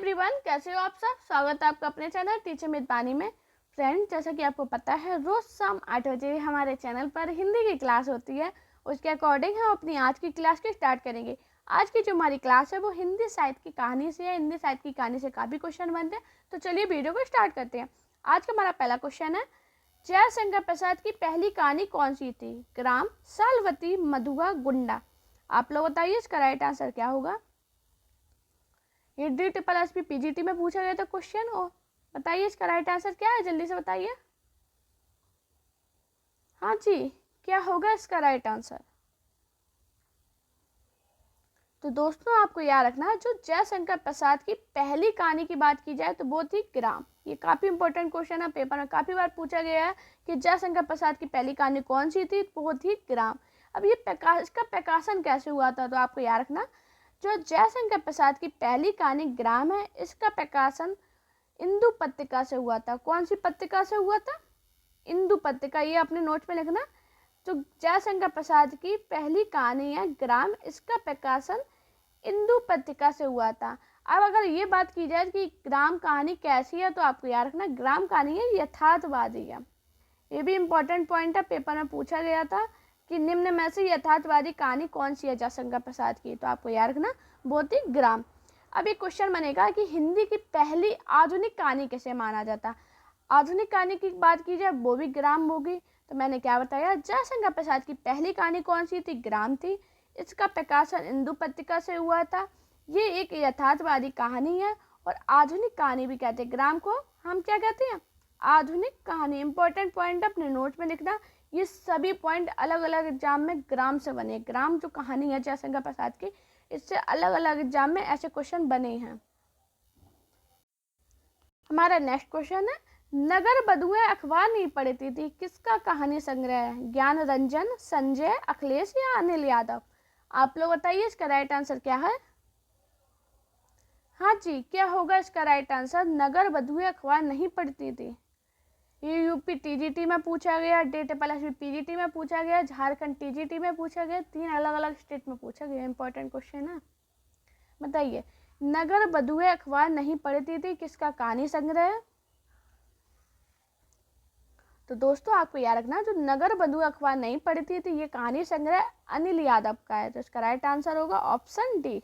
Everyone, कैसे हो आप सब। स्वागत है आपका अपने चैनल टीचर विद पानी में। फ्रेंड, जैसा कि आपको पता है, रोज शाम 8 बजे हमारे चैनल पर हिंदी की क्लास होती है। उसके अकॉर्डिंग हम अपनी आज की क्लास को स्टार्ट करेंगे। आज की जो हमारी क्लास है वो हिंदी साहित्य की कहानी से है। हिंदी साहित्य की कहानी से काफ़ी क्वेश्चन बनते हैं, तो चलिए वीडियो को स्टार्ट करते हैं। आज का हमारा पहला क्वेश्चन है, जयशंकर प्रसाद की पहली कहानी कौन सी थी? ग्राम, सालवती, मधुआ, गुंडा। आप लोग बताइए इसका राइट आंसर क्या होगा। ये DSSP PGT में पूछा गया था क्वेश्चन। हो बताइए इसका राइट आंसर क्या है, जल्दी से बताइए। हाँ जी, क्या होगा इसका राइट आंसर? तो दोस्तों, आपको याद रखना है, जो जयशंकर प्रसाद की पहली कहानी की बात की जाए तो वो थी ग्राम। ये काफ़ी इंपॉर्टेंट क्वेश्चन है, पेपर में काफ़ी बार पूछा गया है कि जयशंकर प्रसाद की पहली कहानी कौन सी थी, तो वो थी ग्राम। अब ये इसका प्रकाशन कैसे हुआ था, तो आपको याद रखना, जो जयशंकर प्रसाद की पहली कहानी ग्राम है, इसका प्रकाशन इंदु पत्रिका से हुआ था। कौन सी पत्रिका से हुआ था? इंदु पत्रिका। ये अपने नोट में लिखना। जो जयशंकर प्रसाद की पहली कहानी है ग्राम, इसका प्रकाशन इंदु पत्रिका से हुआ था। अब अगर ये बात की जाए कि ग्राम कहानी कैसी है, तो आपको याद रखना, ग्राम कहानी है यथार्थवादी है। ये भी इंपॉर्टेंट पॉइंट है, पेपर में पूछा गया था कि निम्न में से यथार्थवादी कहानी कौन सी है जयशंकर प्रसाद की, तो आपको याद रखना वो थी ग्राम। अब एक क्वेश्चन बनेगा कि हिंदी की पहली आधुनिक कहानी किसे माना जाता? आधुनिक कहानी की बात की जाए वो भी ग्राम होगी। तो मैंने क्या बताया, जयशंकर प्रसाद की पहली कहानी कौन सी थी? ग्राम थी। इसका प्रकाशन इंदु पत्रिका से हुआ था। ये एक यथार्थवादी कहानी है और आधुनिक कहानी भी कहते हैं। ग्राम को हम क्या कहते हैं? आधुनिक कहानी। इंपॉर्टेंट पॉइंट अपने नोट में लिखना। ये सभी पॉइंट अलग अलग एग्जाम में ग्राम से बने। ग्राम जो कहानी है जयशंकर प्रसाद की, इससे अलग अलग एग्जाम में ऐसे क्वेश्चन बने हैं। हमारा नेक्स्ट क्वेश्चन है, नगर बधुएं अखबार नहीं पढ़ती थी, किसका कहानी संग्रह है? ज्ञान रंजन, संजय, अखिलेश या अनिल यादव। आप लोग बताइए इसका राइट आंसर क्या है। हाँ जी, क्या होगा इसका राइट आंसर? नगर बधुएं अखबार नहीं पढ़ती थी। ये यूपी TGT में पूछा गया, DSSP PGT में पूछा गया, झारखंड TGT में पूछा गया, 3 अलग अलग स्टेट में पूछा गया। इंपॉर्टेंट क्वेश्चन है। बताइए, नगर बधुएं अखबार नहीं पढ़ती थी, किसका कहानी संग्रह है? तो दोस्तों, आपको याद रखना, जो नगर बधुएं अखबार नहीं पढ़ती थी, ये कहानी संग्रह अनिल यादव का है। तो इसका राइट आंसर होगा ऑप्शन डी।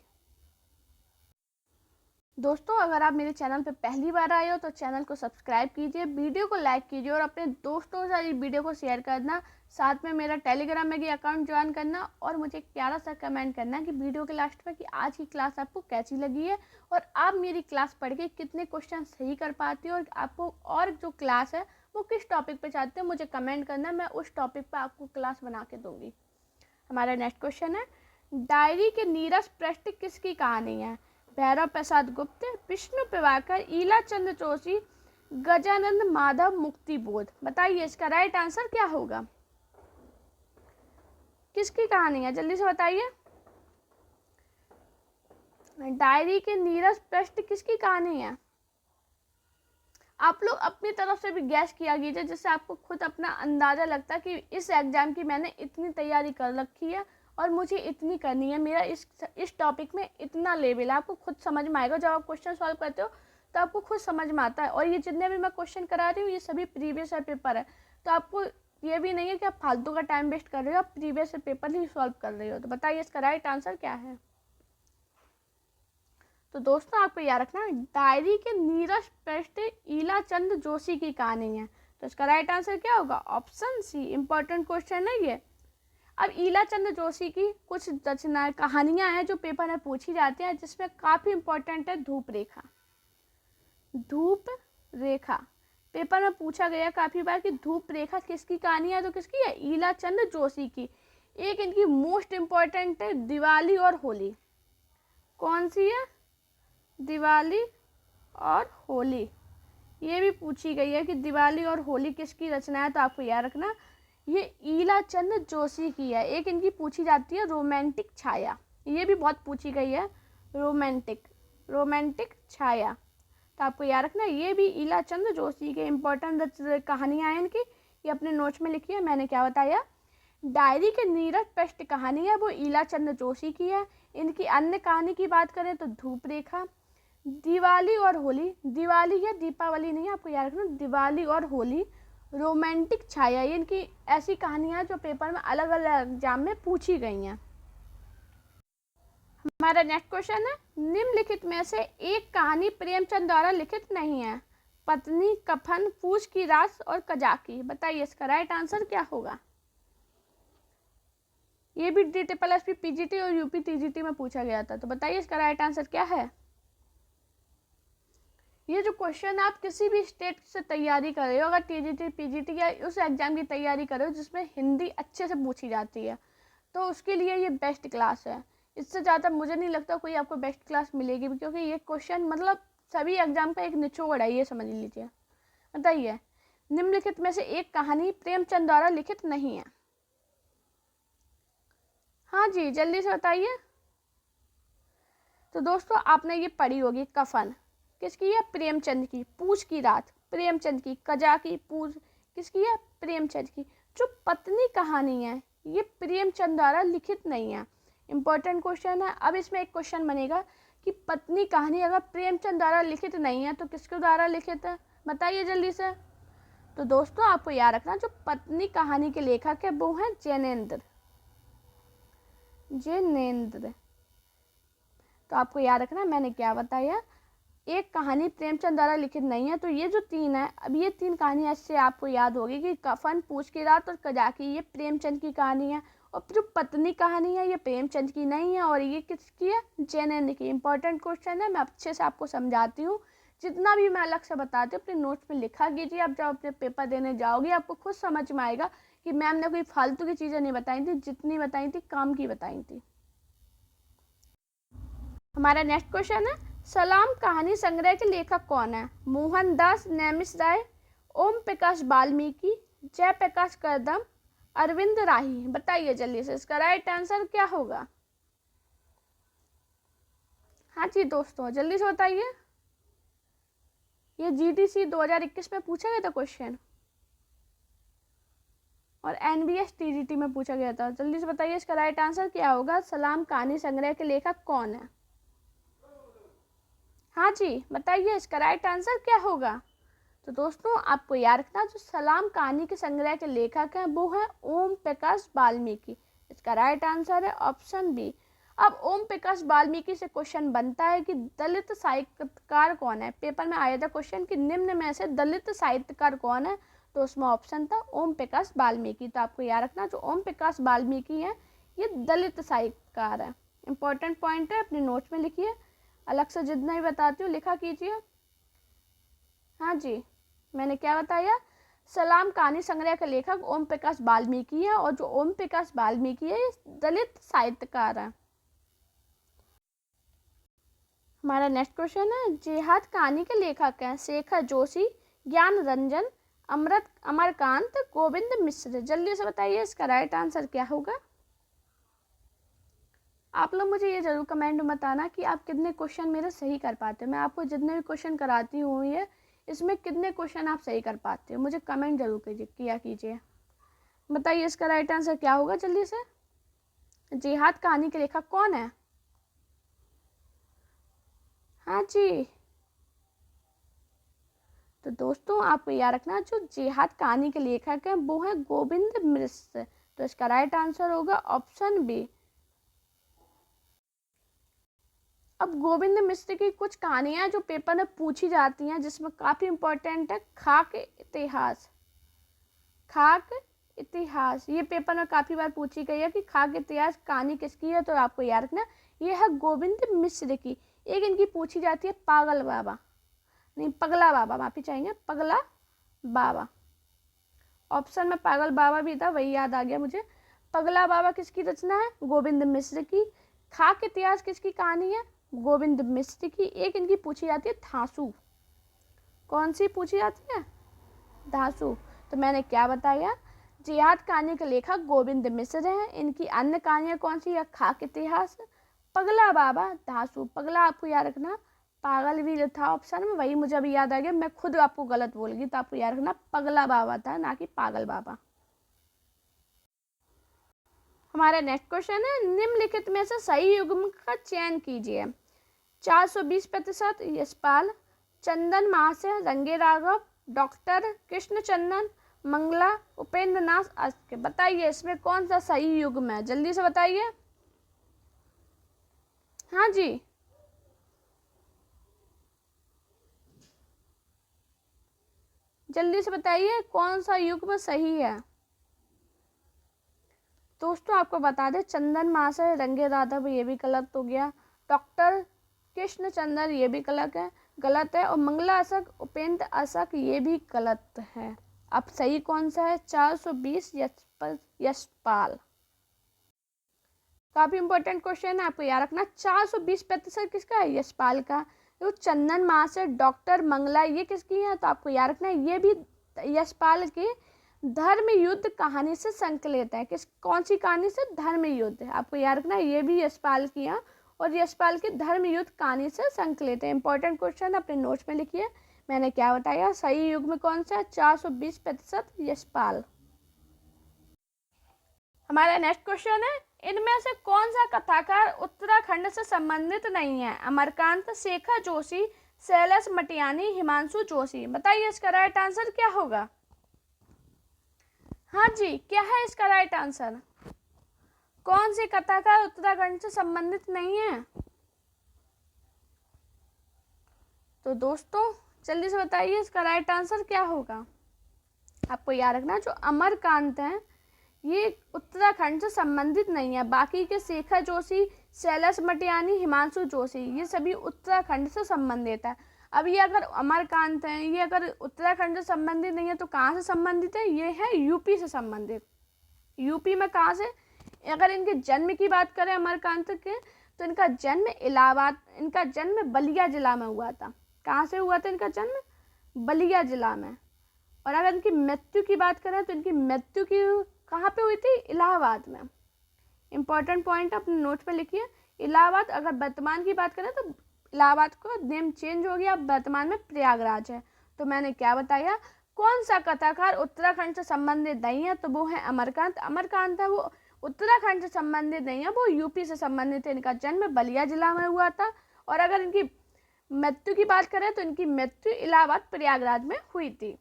दोस्तों, अगर आप मेरे चैनल पर पहली बार आए हो तो चैनल को सब्सक्राइब कीजिए, वीडियो को लाइक कीजिए और अपने दोस्तों के साथ इस वीडियो को शेयर करना। साथ में मेरा टेलीग्राम में भी अकाउंट ज्वाइन करना और मुझे एक प्यारा सा कमेंट करना कि वीडियो के लास्ट में कि आज की क्लास आपको कैसी लगी है और आप मेरी क्लास पढ़ के कितने क्वेश्चन सही कर पाती हो, और आपको और जो क्लास है वो किस टॉपिक पे चाहते हो मुझे कमेंट करना। मैं उस टॉपिक पर आपको क्लास बना के दूंगी। हमारा नेक्स्ट क्वेश्चन है, डायरी के नीरस पृष्ठ किसकी कहानी है? भैरव प्रसाद गुप्त, विष्णु प्रभाकर, ईला चंद्र जोशी, गजानंद माधव, मुक्तिबोध। बताइए इसका राइट आंसर क्या होगा। किसकी कहानी है, जल्दी से बताइए। डायरी के नीरस पृष्ठ किसकी कहानी है? आप लोग अपनी तरफ से भी गैस किया कीजिए, जिससे आपको खुद अपना अंदाजा लगता है कि इस एग्जाम की मैंने इतनी तैयारी कर रखी है और मुझे इतनी करनी है, मेरा इस टॉपिक में इतना लेवल है। आपको खुद समझ में आएगा जब आप क्वेश्चन सॉल्व करते हो, तो आपको खुद समझ में आता है। और ये जितने भी मैं क्वेश्चन करा रही हूँ, ये सभी प्रीवियस ईयर पेपर है, तो आपको ये भी नहीं है कि आप फालतू का टाइम वेस्ट कर रहे हो, आप प्रीवियस ईयर पेपर ही सॉल्व कर रहे हो। तो बताइए इसका राइट आंसर क्या है। तो दोस्तों, आपको याद रखना, डायरी के नीरस पृष्ठ ईला चंद्र जोशी की कहानी है। तो इसका राइट आंसर क्या होगा? Option C. इंपॉर्टेंट क्वेश्चन है ये। अब ईला चंद्र जोशी की कुछ रचनाएं, कहानियां हैं जो पेपर में पूछी जाती हैं, जिसमें काफ़ी इंपॉर्टेंट है धूप रेखा। धूप रेखा पेपर में पूछा गया काफ़ी बार कि धूप रेखा किसकी कहानी है, तो किसकी है? ईला चंद्र जोशी की। एक इनकी मोस्ट इंपॉर्टेंट है दिवाली और होली। कौन सी है? दिवाली और होली। ये भी पूछी गई है कि दिवाली और होली किसकी रचना है, तो आपको याद रखना ये ईला चंद्र जोशी की है। एक इनकी पूछी जाती है रोमांटिक छाया, ये भी बहुत पूछी गई है। रोमांटिक छाया, तो आपको याद रखना ये भी ईला चंद्र जोशी के इंपॉर्टेंट कहानियाँ हैं इनकी। ये अपने नोट्स में लिखी है। मैंने क्या बताया, डायरी के नीरस पृष्ठ कहानी है वो ईला चंद्र जोशी की है। इनकी अन्य कहानी की बात करें तो धूप रेखा, दिवाली और होली, दिवाली या दीपावली नहीं, आपको याद रखना, दिवाली और होली, रोमांटिक छाया, ये इनकी ऐसी कहानियां जो पेपर में अलग अलग एग्जाम में पूछी गई हैं। हमारा नेक्स्ट क्वेश्चन है, निम्नलिखित में से एक कहानी प्रेमचंद द्वारा लिखित नहीं है। पत्नी, कफन, पूछ की रात और कजाकी। बताइए इसका राइट आंसर क्या होगा। ये भी DSSP PGT और UP TGT में पूछा गया था, तो बताइए इसका राइट आंसर क्या है। ये जो क्वेश्चन आप किसी भी स्टेट से तैयारी कर रहे हो, अगर TGT PGT या उस एग्जाम की तैयारी कर रहे हो जिसमें हिंदी अच्छे से पूछी जाती है, तो उसके लिए ये बेस्ट क्लास है। इससे ज़्यादा मुझे नहीं लगता कोई आपको बेस्ट क्लास मिलेगी, क्योंकि ये क्वेश्चन मतलब सभी एग्जाम का एक निचोड़ है, ये समझ लीजिए। बताइए, निम्नलिखित में से एक कहानी प्रेमचंद द्वारा लिखित नहीं है। हाँ जी, जल्दी से बताइए। तो दोस्तों आपने ये पढ़ी होगी, कफन किसकी है, प्रेमचंद की। पूछ की रात प्रेमचंद की। कजाकी पूछ किसकी है, प्रेमचंद की। जो पत्नी कहानी है ये प्रेमचंद द्वारा लिखित नहीं है। इंपॉर्टेंट क्वेश्चन है। अब इसमें एक क्वेश्चन बनेगा कि पत्नी कहानी अगर प्रेमचंद द्वारा लिखित नहीं है तो किसके द्वारा लिखित है, बताइए जल्दी से। तो दोस्तों आपको याद रखना, जो पत्नी कहानी के लेखक है वो है जैनेन्द्र। तो आपको याद रखना मैंने क्या बताया, एक कहानी प्रेमचंद द्वारा लिखित नहीं है। तो ये जो तीन है, अब ये तीन कहानी ऐसे आपको याद होगी कि कफन, पूछ की रात और कजाकी, ये प्रेमचंद की कहानी है। और जो पत्नी कहानी है ये प्रेमचंद की नहीं है, और ये किसकी है, जैनेन्द्र की। इंपॉर्टेंट क्वेश्चन है, मैं अच्छे से आपको समझाती हूँ। जितना भी मैं अलग से बताती हूँ अपने नोट्स में लिखा कीजिए। आप जब अपने पेपर देने जाओगे आपको खुद समझ में आएगा कि मैम ने कोई फालतू की चीज़ें नहीं बताई थी, जितनी बताई थी काम की बताई थी। हमारा नेक्स्ट क्वेश्चन है, सलाम कहानी संग्रह के लेखक कौन है। मोहनदास नेमिष राय, ओम प्रकाश वाल्मीकि, जयप्रकाश करदम, अरविंद राही। बताइए जल्दी से इसका राइट आंसर क्या होगा। हाँ जी दोस्तों जल्दी से बताइए। ये GDC 2021 में पूछा गया था क्वेश्चन, और NBS TGT में पूछा गया था। जल्दी से बताइए इसका राइट आंसर क्या होगा। सलाम कहानी संग्रह के लेखक कौन है। हाँ जी बताइए इसका राइट आंसर क्या होगा। तो दोस्तों आपको याद रखना, जो सलाम कहानी के संग्रह के लेखक हैं वो है ओम प्रकाश वाल्मीकि। इसका राइट आंसर है ऑप्शन बी। अब ओम प्रकाश वाल्मीकि से क्वेश्चन बनता है कि दलित साहित्यकार कौन है। पेपर में आया था क्वेश्चन कि निम्न में से दलित साहित्यकार कौन है, तो उसमें ऑप्शन था ओम प्रकाश वाल्मीकि। तो आपको याद रखना, जो ओम प्रकाश वाल्मीकि है ये दलित साहित्यकार है। इंपॉर्टेंट पॉइंट है, अपने नोट्स में लिखिए। अलग से जितना भी बताती हूँ लिखा कीजिए। हाँ जी, मैंने क्या बताया, सलाम कहानी संग्रह के लेखक ओम प्रकाश वाल्मीकि है, और जो ओम प्रकाश वाल्मीकि है दलित साहित्यकार है। हमारा नेक्स्ट क्वेश्चन है, जेहाद कहानी के लेखक हैं शेखर जोशी, ज्ञान रंजन, अमरकांत, गोविंद मिश्र। जल्दी से बताइए इसका राइट आंसर क्या होगा। आप लोग मुझे ये जरूर कमेंट में बताना कि आप कितने क्वेश्चन मेरे सही कर पाते हो। मैं आपको जितने भी क्वेश्चन कराती हूँ ये, इसमें कितने क्वेश्चन आप सही कर पाते हो, मुझे कमेंट जरूर किया कीजिए। बताइए इसका राइट आंसर क्या होगा जल्दी से। जेहाद कहानी के लेखक कौन है। हाँ जी, तो दोस्तों आपको याद रखना, जो जेहाद कहानी के लेखक हैं वो है गोविंद मिश्र। तो इसका राइट आंसर होगा ऑप्शन बी। अब गोविंद मिश्र की कुछ कहानियां जो पेपर में पूछी जाती हैं, जिसमें काफ़ी इंपॉर्टेंट है खाक इतिहास। खाक इतिहास ये पेपर में काफ़ी बार पूछी गई है कि खाक इतिहास कहानी किसकी है। तो आपको याद रखना ये है गोविंद मिश्र की। एक इनकी पूछी जाती है पागल बाबा, नहीं पगला बाबा, माफी चाहेंगे, पगला बाबा। ऑप्शन में पागल बाबा भी था, वही याद आ गया मुझे। पगला बाबा किसकी रचना है, गोविंद मिश्र की। खाक इतिहास किसकी कहानी है, गोविंद मिश्र की। एक इनकी पूछी जाती है धांसू। कौन सी पूछी जाती है, धांसू। तो मैंने क्या बताया, जेहाद कहानी के लेखक गोविंद मिश्र हैं। इनकी अन्य कहानियां कौन सी है, खाक इतिहास, पगला बाबा, धांसू। पगला आपको याद रखना, पागल भी था ऑप्शन में, वही मुझे अभी याद आ गया, मैं खुद आपको गलत बोल गई। तो आपको याद रखना पगला बाबा था, ना कि पागल बाबा। हमारा नेक्स्ट क्वेश्चन है, निम्नलिखित में से सही युग्म का चयन कीजिए। 420%, यशपाल। चंदन महाशय, रंगे राघव, डॉक्टर कृष्णचंदन, मंगला, उपेंद्र नाथ आस्के। बताइए इसमें कौन सा सही युग्म है, जल्दी से बताइए। हाँ जी, जल्दी से बताइए कौन सा युग्म सही है। दोस्तों आपको बता दें, चंदन महाशय, रंगे राघव ये भी गलत हो गया, डॉक्टर कृष्णचंदन ये भी गलत है, और मंगला अशक, उपेंद्र अशक ये भी गलत है। अब सही कौन सा है? 420 यशपाल। काफी इंपॉर्टेंट क्वेश्चन है, आपको याद रखना। 420% किसका है? यशपाल का। तो चंदन महाशय, डॉक्टर, मंगला ये किसकी है? तो आपको याद रखना है ये भी यशपाल की धर्म युद्ध कहानी से संकलित है। कौन सी कहानी से? धर्म युद्ध। आपको याद रखना है ये भी यशपाल की है, और यशपाल की धर्म युद्ध कहानी से संकलित है। इंपॉर्टेंट क्वेश्चन अपने नोट्स में लिखिए। मैंने क्या बताया, सही युग्म कौन सा है? 420% यशपाल। हमारा नेक्स्ट क्वेश्चन है, इनमें से कौन सा कथाकार उत्तराखंड से संबंधित नहीं है? अमरकांत, शेखर जोशी, शैलेश मटियानी, हिमांशु जोशी। बताइए इसका राइट आंसर क्या होगा। हाँ जी, क्या है इसका राइट आंसर? कौन सी कथाकार उत्तराखंड से संबंधित नहीं है? तो दोस्तों जल्दी से बताइए इसका राइट आंसर क्या होगा। आपको याद रखना, जो अमरकांत हैं ये उत्तराखंड से संबंधित नहीं है। बाकी के शेखर जोशी, शैलेश मटियानी, हिमांशु जोशी ये सभी उत्तराखंड से संबंधित है। अब ये अगर अमरकांत हैं, ये अगर उत्तराखंड से संबंधित नहीं है तो कहाँ से संबंधित है? ये है यूपी से संबंधित। यूपी में कहाँ से? अगर इनके जन्म की बात करें अमरकांत के, तो इनका जन्म इलाहाबाद, इनका जन्म बलिया जिला में हुआ था। कहाँ से हुआ था इनका जन्म? बलिया जिला में। और अगर इनकी मृत्यु की बात करें तो इनकी मृत्यु की कहाँ पे हुई थी? इलाहाबाद में। इंपॉर्टेंट पॉइंट अपने नोट पे लिखिए, इलाहाबाद। अगर वर्तमान की बात करें तो इलाहाबाद को नेम चेंज हो गया, अब वर्तमान में प्रयागराज है। तो मैंने क्या बताया, कौन सा कथाकार उत्तराखंड से संबंधित नहीं है? तो वो है अमरकांत। अमरकांत है वो उत्तराखंड से संबंधित नहीं है, वो यूपी से संबंधित है। इनका जन्म बलिया जिला में हुआ था। और अगर इनकी मृत्यु की बात करें तो इनकी मृत्यु इलाहाबाद प्रयागराज में हुई थी।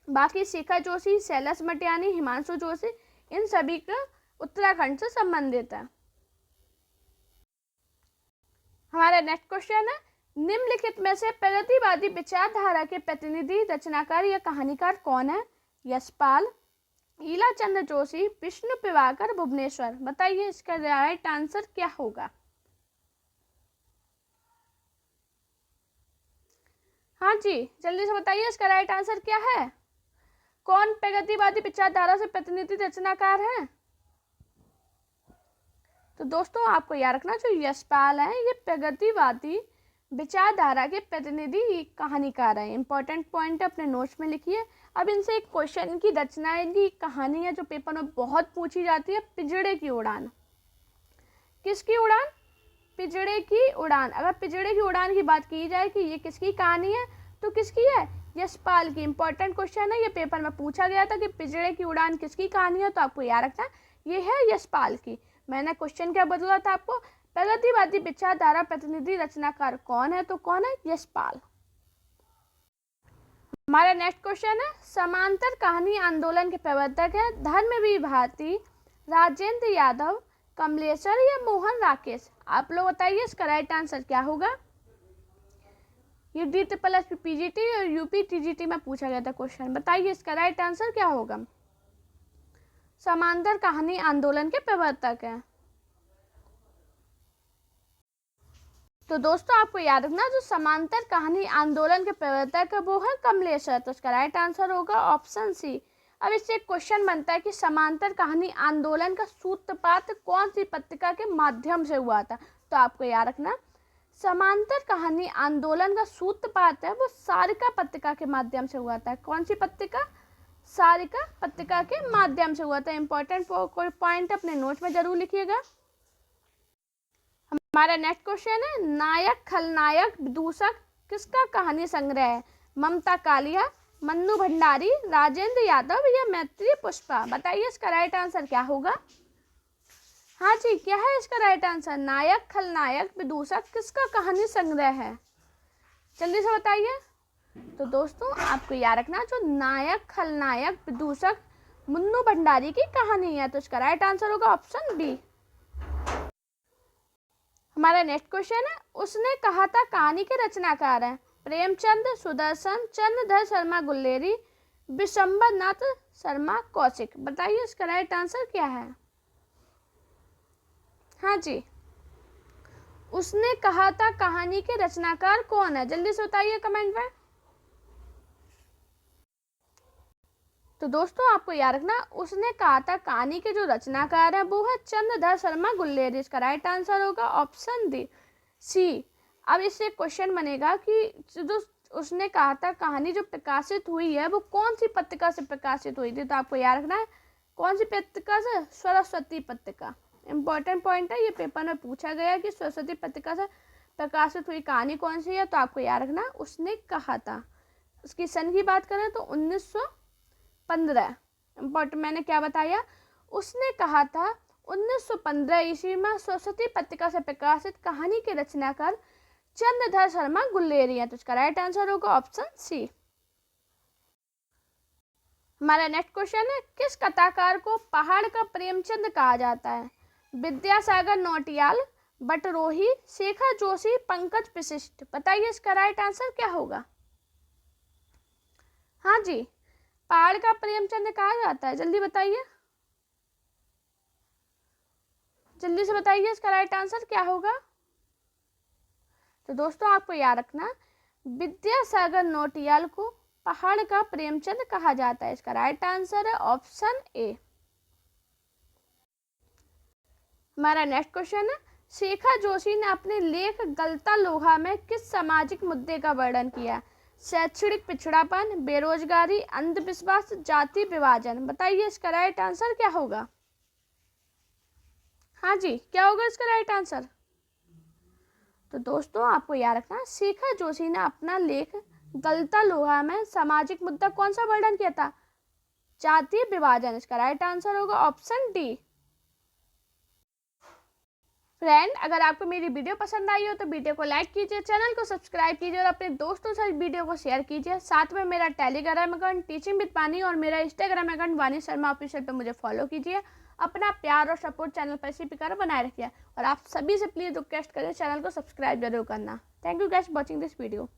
बाकी शेखर जोशी, शैलेश मटियानी, हिमांशु जोशी इन सभी का उत्तराखंड से संबंधित है। हमारा नेक्स्ट क्वेश्चन है, निम्नलिखित में से प्रगतिवादी विचारधारा के प्रतिनिधि, रचनाकार या कहानीकार कौन है? यशपाल, ईला चंद्र जोशी, विष्णु पिवाकर, भुवनेश्वर। बताइए इसका राइट आंसर क्या होगा। हाँ जी, जल्दी से बताइए इसका राइट आंसर क्या है। कौन प्रगतिवादी विचारधारा से प्रतिनिधि रचनाकार है? तो दोस्तों आपको याद रखना, जो यशपाल है ये प्रगतिवादी विचारधारा के प्रतिनिधि कहानीकार है। इंपॉर्टेंट पॉइंट अपने नोट्स में लिखिए। अब इनसे एक क्वेश्चन, इनकी रचना, इनकी कहानी है जो पेपर में बहुत पूछी जाती है, पिंजड़े की उड़ान। किसकी उड़ान? पिंजड़े की उड़ान। अगर पिंजड़े की उड़ान की बात की जाए कि ये किसकी कहानी है, तो किसकी है? यशपाल की। इंपॉर्टेंट क्वेश्चन है, ये पेपर में पूछा गया था कि पिंजड़े की उड़ान किसकी कहानी है, तो आपको याद रखना ये है यशपाल की। मैंने क्वेश्चन क्या बदला था आपको, प्रगतिवादी विचारधारा प्रतिनिधि रचनाकार कौन है, तो कौन है? यशपाल। हमारा नेक्स्ट क्वेश्चन है, समांतर कहानी आंदोलन के प्रवर्तक है धर्मवीर भारती, राजेंद्र यादव, कमलेश्वर या मोहन राकेश। आप लोग बताइए इसका राइट आंसर क्या होगा। ये DSSS PGT और UP TGT में पूछा गया था क्वेश्चन। बताइए इसका राइट आंसर क्या होगा। समांतर कहानी आंदोलन के प्रवर्तक है। तो दोस्तों आपको याद रखना, जो समांतर कहानी आंदोलन के प्रवर्तक है वो है कमलेश्वर। तो इसका राइट आंसर होगा ऑप्शन सी। अब इससे एक क्वेश्चन बनता है कि समांतर कहानी आंदोलन का सूत्रपात कौन सी पत्रिका के माध्यम से हुआ था। तो आपको याद रखना, समांतर कहानी आंदोलन का सूत्रपात है वो सारिका पत्रिका के माध्यम से हुआ था। कौन सी पत्रिका? सारिका पत्रिका के माध्यम से हुआ था। इंपॉर्टेंट कोई पॉइंट अपने नोट में जरूर लिखिएगा। हमारा नेक्स्ट क्वेश्चन है, नायक खलनायक विदूषक किसका कहानी संग्रह है? ममता कालिया, मन्नू भंडारी, राजेंद्र यादव या मैत्री पुष्पा। बताइए इसका राइट आंसर क्या होगा। हाँ जी, क्या है इसका राइट आंसर? नायक खलनायक विदूषक किसका कहानी संग्रह है? जल्दी से बताइए। तो दोस्तों आपको याद रखना, जो नायक खलनायक विदूषक मुन्नू भंडारी की कहानी है, तो इसका राइट आंसर होगा ऑप्शन बी। हमारा नेक्स्ट क्वेश्चन है, उसने कहा था कहानी के रचनाकार हैं प्रेमचंद, सुदर्शन, चंद्रधर शर्मा गुल्लेरी, विशंबर नाथ शर्मा कौशिक। बताइए इसका राइट आंसर क्या है? हाँ जी, उसने कहा था कहानी के रचनाकार कौन है? जल्दी से बताइए कमेंट में। तो दोस्तों आपको याद रखना, उसने कहा था कहानी के जो रचनाकार है वो है चंद्रधर शर्मा गुल्लेरी। इसका राइट आंसर होगा ऑप्शन डी सी। अब इससे क्वेश्चन बनेगा कि जो उसने कहा था कहानी जो प्रकाशित हुई है वो कौन सी पत्रिका से प्रकाशित हुई थी? तो आपको याद रखना है कौन सी पत्रिका से? सरस्वती पत्रिका। इंपॉर्टेंट पॉइंट है, ये पेपर में पूछा गया कि सरस्वती पत्रिका से प्रकाशित हुई कहानी कौन सी है। तो आपको याद रखना उसने कहा था, उसकी सन की बात करें तो 1915। इम्पोर्टेंट, मैंने क्या बताया? उसने कहा था 1915 ईस्वी में सरस्वती पत्रिका से प्रकाशित कहानी के रचनाकार चंद्रधर शर्मा गुल्लेरी है। तो इसका राइट आंसर होगा ऑप्शन सी। हमारा नेक्स्ट क्वेश्चन है, किस कथाकार को पहाड़ का प्रेमचंद कहा जाता है? विद्यासागर नौटियाल, बटरोही, शेखर जोशी, पंकज वशिष्ठ। बताइए इसका राइट आंसर क्या होगा? हाँ जी, पहाड़ का प्रेमचंद कहा जाता है। जल्दी बताइए, जल्दी से बताइए इसका राइट आंसर क्या होगा? तो दोस्तों आपको याद रखना, विद्यासागर नौटियाल को पहाड़ का प्रेमचंद कहा जाता है। इसका राइट आंसर है ऑप्शन ए। हमारा नेक्स्ट क्वेश्चन है, शेखर जोशी ने अपने लेख गलता लोहा में किस सामाजिक मुद्दे का वर्णन किया? शैक्षणिक पिछड़ापन, बेरोजगारी, अंधविश्वास, जाति विभाजन। बताइए इसका राइट आंसर क्या होगा? हाँ जी, क्या होगा इसका राइट आंसर? तो दोस्तों आपको याद रखना, शेखर जोशी ने अपना लेख गलता लोहा में सामाजिक मुद्दा कौन सा वर्णन किया था? जातीय विभाजन। इसका राइट आंसर होगा ऑप्शन डी। फ्रेंड, अगर आपको मेरी वीडियो पसंद आई हो तो वीडियो को लाइक कीजिए, चैनल को सब्सक्राइब कीजिए और अपने दोस्तों से वीडियो को शेयर कीजिए। साथ में मेरा टेलीग्राम अकाउंट टीचिंग विद वानी और मेरा इंस्टाग्राम अकाउंट वानी शर्मा ऑफिशियल पे मुझे फॉलो कीजिए। अपना प्यार और सपोर्ट चैनल पर इसी प्रकार बनाए रखिए और आप सभी से प्लीज़ रिक्वेस्ट करें चैनल को सब्सक्राइब जरूर करना। Thank you guys for watching this video.